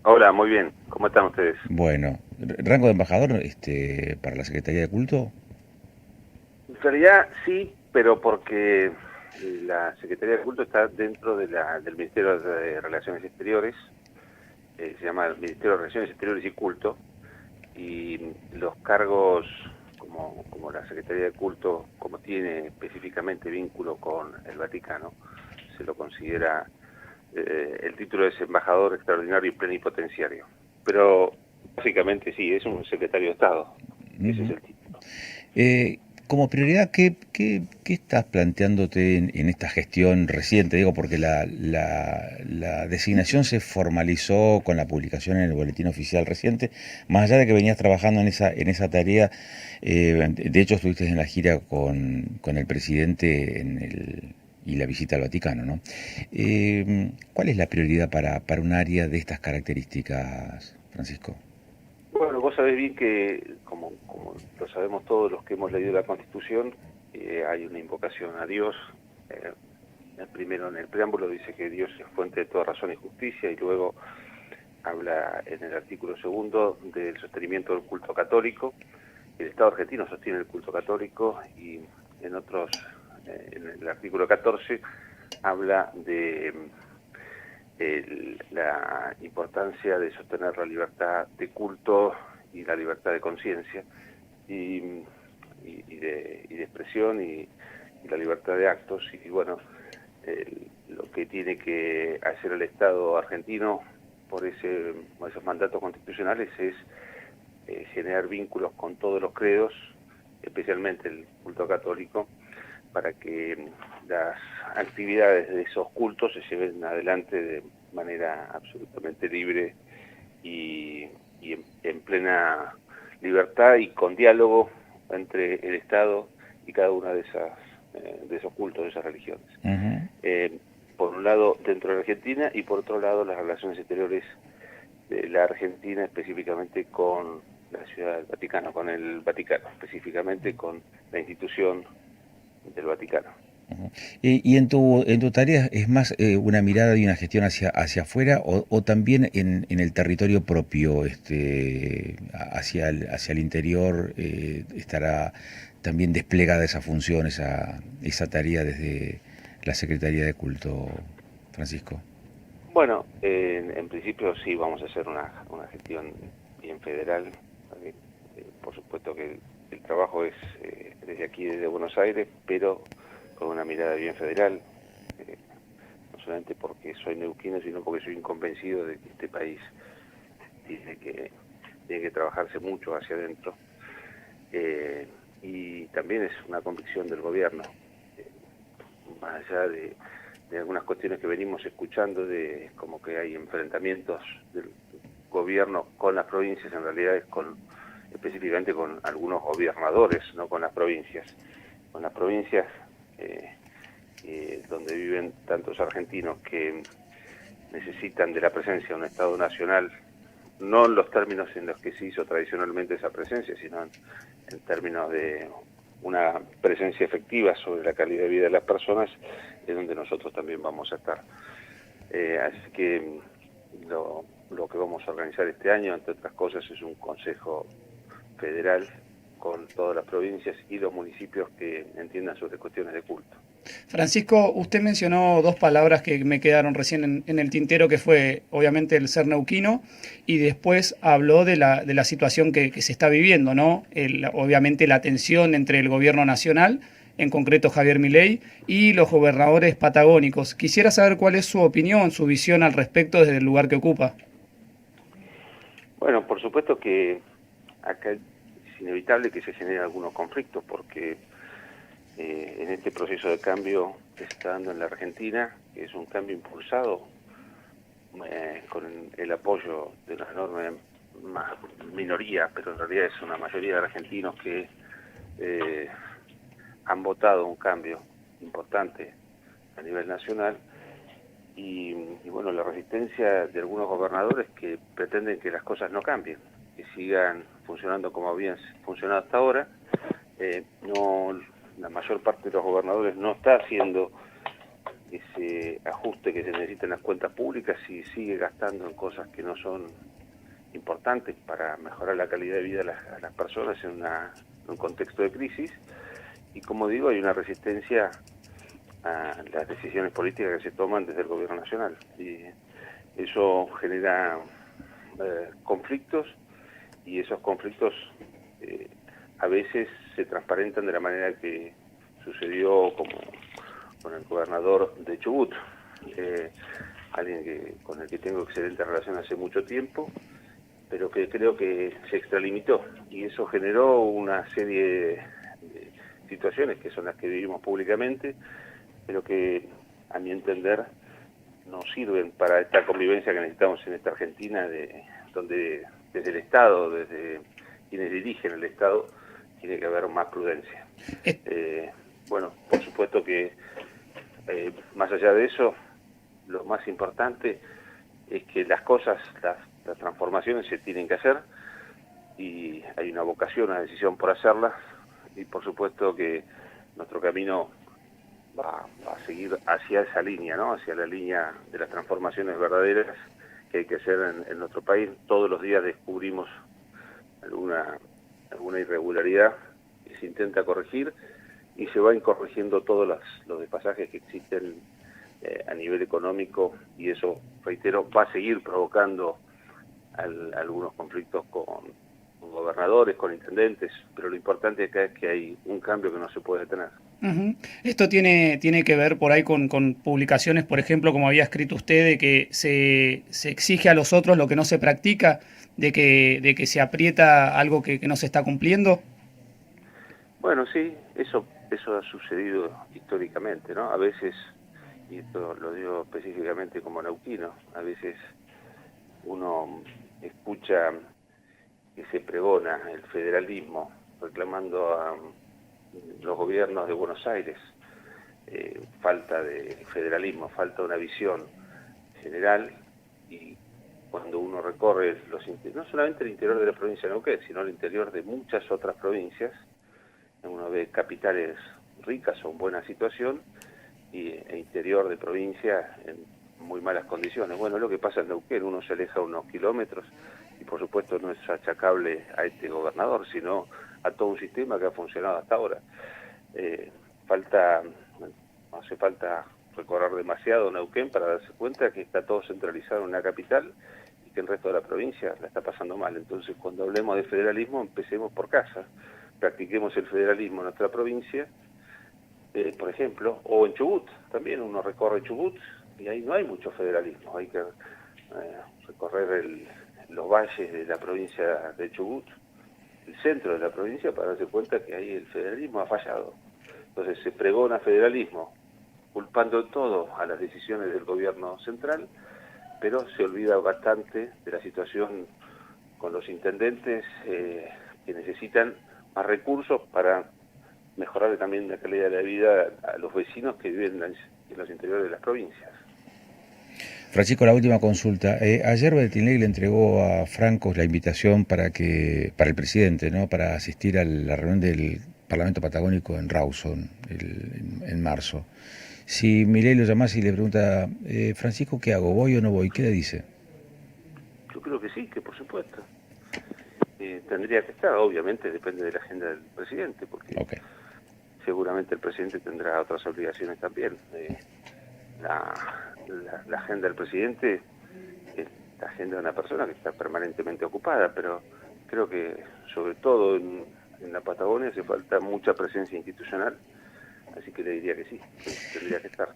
Hola, muy bien. ¿Cómo están ustedes? Bueno, rango de embajador para la Secretaría de Culto. En realidad sí, pero porque la Secretaría de Culto está dentro del Ministerio de Relaciones Exteriores, se llama el Ministerio de Relaciones Exteriores y Culto, y los cargos como la Secretaría de Culto, como tiene específicamente vínculo con el Vaticano, se lo considera, el título es embajador extraordinario y plenipotenciario. Pero básicamente sí, es un secretario de Estado, ese es Ujú. el título. Como prioridad, ¿qué estás planteándote en esta gestión reciente? Digo, porque la designación se formalizó con la publicación en el Boletín Oficial reciente, más allá de que venías trabajando en esa tarea, de hecho estuviste en la gira con el presidente y la visita al Vaticano, ¿no? ¿Cuál es la prioridad para un área de estas características, Francisco? Bueno, vos sabés bien que, como lo sabemos todos los que hemos leído la Constitución, hay una invocación a Dios. eh, Primero en el preámbulo dice que Dios es fuente de toda razón y justicia, y luego habla en el artículo segundo del sostenimiento del culto católico. El Estado argentino sostiene el culto católico, y en otros, en el artículo 14, habla de la importancia de sostener la libertad de culto y la libertad de conciencia y, y de expresión y la libertad de actos. Y bueno, lo que tiene que hacer el Estado argentino por esos mandatos constitucionales es generar vínculos con todos los credos, especialmente el culto católico, para que las actividades de esos cultos se lleven adelante de manera absolutamente libre y, en plena libertad y con diálogo entre el Estado y cada una de esos cultos, de esas religiones. Ujú. Eh, por un lado dentro de la Argentina, y por otro lado las relaciones exteriores de la Argentina, específicamente con la Ciudad del Vaticano, con el Vaticano, específicamente con la institución del Vaticano. Y en tu tarea es más una mirada y una gestión hacia afuera o también en el territorio propio, hacia el interior estará también desplegada esa función, esa tarea desde la Secretaría de Culto, Francisco. Bueno, en principio sí vamos a hacer una gestión bien federal. Por supuesto que el trabajo es desde aquí, desde Buenos Aires, pero con una mirada bien federal, eh, no solamente porque soy neuquino, sino porque soy convencido de que este país tiene que, tiene que trabajarse mucho hacia adentro. Eh, y también es una convicción del gobierno, eh, más allá de algunas cuestiones que venimos escuchando, de como que hay enfrentamientos del gobierno con las provincias. En realidad es específicamente con algunos gobernadores, no con las provincias. Con las provincias, eh, donde viven tantos argentinos que necesitan de la presencia de un Estado nacional, no en los términos en los que se hizo tradicionalmente esa presencia, sino en términos de una presencia efectiva sobre la calidad de vida de las personas, es donde nosotros también vamos a estar. Así que lo que vamos a organizar este año, entre otras cosas, es un consejo federal con todas las provincias y los municipios que entiendan sobre cuestiones de culto. Francisco, usted mencionó dos palabras que me quedaron recién en el tintero, que fue obviamente el ser neuquino, y después habló de la situación que se está viviendo, ¿no? Obviamente la tensión entre el gobierno nacional, en concreto Javier Milei, y los gobernadores patagónicos. Quisiera saber cuál es su opinión, su visión al respecto desde el lugar que ocupa. Bueno, por supuesto que acá es inevitable que se generen algunos conflictos, porque en este proceso de cambio que se está dando en la Argentina, que es un cambio impulsado con el apoyo de una enorme minoría, pero en realidad es una mayoría de argentinos que eh, han votado un cambio importante a nivel nacional. Y bueno, la resistencia de algunos gobernadores que pretenden que las cosas no cambien, que sigan funcionando como habían funcionado hasta ahora. No, la mayor parte de los gobernadores no está haciendo ese ajuste que se necesita en las cuentas públicas si sigue gastando en cosas que no son importantes para mejorar la calidad de vida a las personas en un contexto de crisis. Y como digo, hay una resistencia a las decisiones políticas que se toman desde el gobierno nacional. Y eso genera conflictos, y esos conflictos a veces se transparentan de la manera que sucedió como con el gobernador de Chubut, alguien con el que tengo excelente relación hace mucho tiempo, pero que creo que se extralimitó, y eso generó una serie de situaciones que son las que vivimos públicamente, pero que a mi entender no sirven para esta convivencia que necesitamos en esta Argentina, donde desde el Estado, desde quienes dirigen el Estado, tiene que haber más prudencia. Bueno, por supuesto que más allá de eso, lo más importante es que las cosas, las transformaciones se tienen que hacer, y hay una vocación, una decisión por hacerlas, y por supuesto que nuestro camino va a seguir hacia esa línea, ¿no? Hacia la línea de las transformaciones verdaderas que hay que hacer en nuestro país. Todos los días descubrimos alguna irregularidad que se intenta corregir, y se van corrigiendo todos los desfasajes que existen a nivel económico, y eso, reitero, va a seguir provocando algunos conflictos con gobernadores, con intendentes, pero lo importante acá es que hay un cambio que no se puede detener. Ujú. Esto tiene que ver por ahí con publicaciones, por ejemplo, como había escrito usted, de que se exige a los otros lo que no se practica, de que se aprieta algo que no se está cumpliendo. Bueno, sí, eso ha sucedido históricamente, ¿no? A veces, y esto lo digo específicamente como neuquino, a veces uno escucha que se pregona el federalismo reclamando a los gobiernos de Buenos Aires falta de federalismo, falta una visión general, y cuando uno recorre no solamente el interior de la provincia de Neuquén, sino el interior de muchas otras provincias, uno ve capitales ricas o en buena situación e interior de provincia en muy malas condiciones. Bueno, es lo que pasa en Neuquén, uno se aleja unos kilómetros, y por supuesto no es achacable a este gobernador, sino a todo un sistema que ha funcionado hasta ahora. No hace falta recorrer demasiado Neuquén para darse cuenta que está todo centralizado en una capital, y que el resto de la provincia la está pasando mal. Entonces, cuando hablemos de federalismo, empecemos por casa, practiquemos el federalismo en nuestra provincia, por ejemplo, o en Chubut. También uno recorre Chubut y ahí no hay mucho federalismo, hay que recorrer los valles de la provincia de Chubut, el centro de la provincia, para darse cuenta que ahí el federalismo ha fallado. Entonces se pregona federalismo culpando todo a las decisiones del gobierno central, pero se olvida bastante de la situación con los intendentes que necesitan más recursos para mejorar también la calidad de la vida a los vecinos que viven en los interiores de las provincias. Francisco, la última consulta. Ayer Bertinelli le entregó a Franco la invitación para el presidente, ¿no?, para asistir a la reunión del Parlamento Patagónico en Rawson en marzo. Si Milei lo llamase y le pregunta, Francisco, ¿qué hago? ¿Voy o no voy? ¿Qué le dice? Yo creo que sí, que por supuesto. Tendría que estar, obviamente depende de la agenda del presidente, porque seguramente el presidente tendrá otras obligaciones también. La agenda del presidente es la agenda de una persona que está permanentemente ocupada, pero creo que sobre todo en la Patagonia hace falta mucha presencia institucional, así que le diría que sí, que tendría que estar.